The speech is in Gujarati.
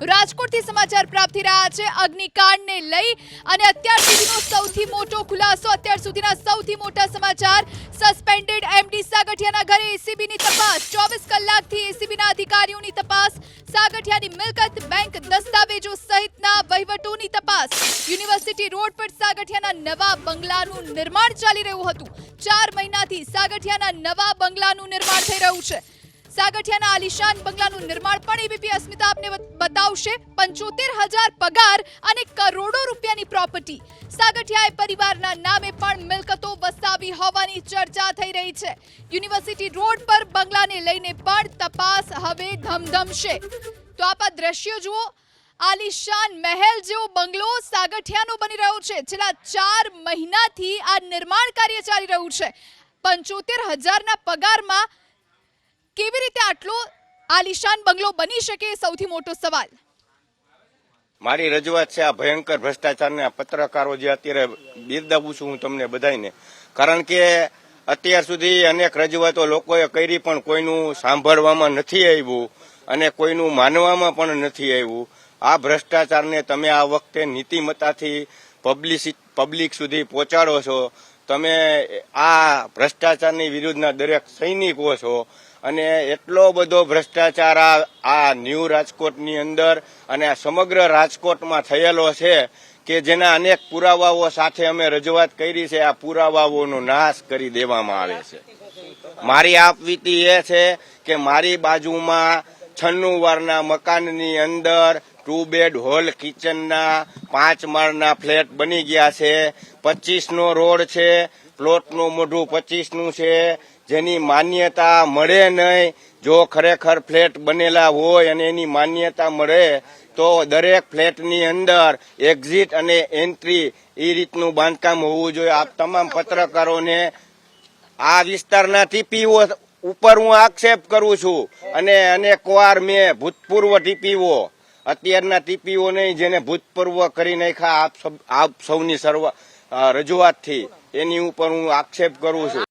રાજકોટથી સમાચાર પ્રાપ્ત થઈ રહ્યા છે અગ્નિકાંડને લઈ અને અત્યાર સુધીનો સૌથી મોટો ખુલાસો, અત્યાર સુધીના સૌથી મોટા સમાચાર, સસ્પેન્ડેડ એમડી સાગઠિયાના ઘરે એસીબીની તપાસ, 24 કલાકથી એસીબીના અધિકારીઓની તપાસ, સાગઠિયાની મિલકત, બેંક દસ્તાવેજો સહિતના વહીવટોની તપાસ, યુનિવર્સિટી રોડ પર સાગઠિયાના નવા બંગલાનું નિર્માણ ચાલી રહ્યું હતું। 4 મહિનાથી સાગઠિયાના નવા બંગલાનું નિર્માણ થઈ રહ્યું છે। સાગઠિયાના આલિશાન બંગલાનું નિર્માણ પણ એબીપી અસ્મિતા આપને બતાવશે। 75,000 પગાર અને કરોડો રૂપિયાની પ્રોપર્ટી, સાગઠિયાએ પરિવારના નામે પણ મિલકતો વસાવી હોવાની ચર્ચા થઈ રહી છે। યુનિવર્સિટી રોડ પર બંગલાને લઈને પણ તપાસ હવે ધમધમશે। તો આપ આ દ્રશ્યો જુઓ, આલિશાન મહેલ જેવો બંગલો સાગઠિયાનો બની રહ્યો છે। છેલ્લા 4 મહિનાથી આ નિર્માણ કાર્ય ચાલી રહ્યું છે। 75,000ના પગારમાં કેવી રીતે આટલો આલિશાન બંગલો બની શકે, સૌથી મોટો સવાલ। મારી રજૂઆત છે આ ભયંકર ભ્રષ્ટાચારના પત્રકારો જે અત્યારે બિરદાવું છું હું તમને બધાને, કારણ કે અત્યાર સુધી અનેક રજૂઆતો લોકોએ કરી પણ કોઈનું સાંભળવામાં નથી આવ્યું અને કોઈનું માનવામાં પણ નથી આવ્યું। આ ભ્રષ્ટાચારને તમે આ વખતે નીતિમત્તાથી પબ્લિક સુધી પહોંચાડો છો। તમે આ ભ્રષ્ટાચારની વિરુદ્ધના દરેક સૈનિકો છો અને એટલો બધો ભ્રષ્ટાચાર આ ન્યૂ રાજકોટની અંદર અને આ સમગ્ર રાજકોટમાં થયેલો છે કે જેના અનેક પુરાવાઓ સાથે અમે રજૂઆત કરી છે। આ પુરાવાઓનો નાશ કરી દેવામાં આવે છે। મારી આપવીતી એ છે કે મારી બાજુમાં 96 વારના મકાનની અંદર 2 બેડ હોલ કિચનના 5 માળના ફ્લેટ બની ગયા છે। 25નો રોડ છે, પ્લોટનું મોઢું 25નું છે, જેની માન્યતા મળે નહીં। જો ખરેખર ફ્લેટ બનેલા હોય અને એની માન્યતા મળે તો દરેક ફ્લેટની અંદર એક્ઝિટ અને એન્ટ્રી એ રીતનું બાંધકામ હોવું જોઈએ। આપ તમામ પત્રકારોને આ વિસ્તારના ટીપીઓ ઉપર હું આક્ષેપ કરું છું અને અનેકવાર મેં ભૂતપૂર્વ ટીપીઓ, અત્યારના ટીપીઓ નહીં જેને ભૂતપૂર્વ કરી નાખ્યા આપ સૌની રજૂઆતથી, એની ઉપર હું આક્ષેપ કરું છું।